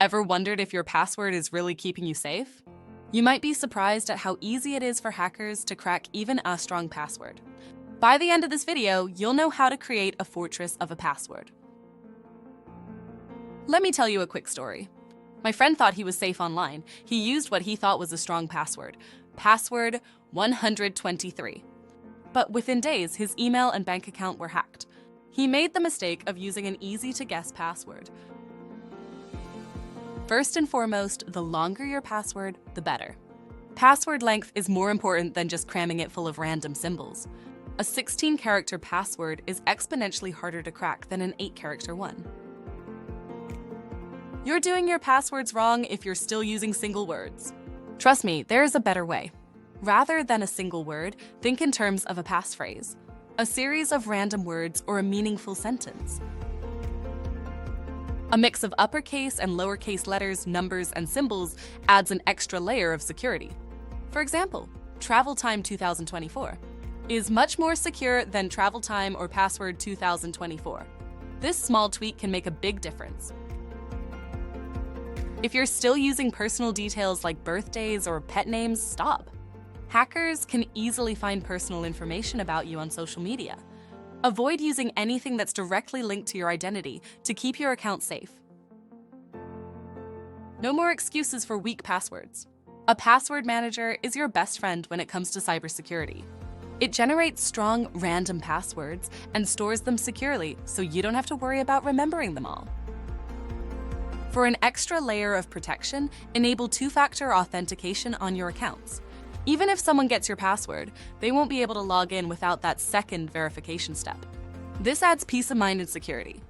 Ever wondered if your password is really keeping you safe? You might be surprised at how easy it is for hackers to crack even a strong password. By the end of this video, you'll know how to create a fortress of a password. Let me tell you a quick story. My friend thought he was safe online. He used what he thought was a strong password, password 123. But within days, his email and bank account were hacked. He made the mistake of using an easy-to-guess password. First and foremost, the longer your password, the better. Password length is more important than just cramming it full of random symbols. A 16-character password is exponentially harder to crack than an 8-character one. You're doing your passwords wrong if you're still using single words. Trust me, there is a better way. Rather than a single word, think in terms of a passphrase, a series of random words or a meaningful sentence. A mix of uppercase and lowercase letters, numbers, and symbols adds an extra layer of security. For example, travel time 2024 is much more secure than travel time or password 2024. This small tweak can make a big difference. If you're still using personal details like birthdays or pet names, stop. Hackers can easily find personal information about you on social media. Avoid using anything that's directly linked to your identity to keep your account safe. No more excuses for weak passwords. A password manager is your best friend when it comes to cybersecurity. It generates strong, random passwords and stores them securely so you don't have to worry about remembering them all. For an extra layer of protection, enable two-factor authentication on your accounts. Even if someone gets your password, they won't be able to log in without that second verification step. This adds peace of mind and security.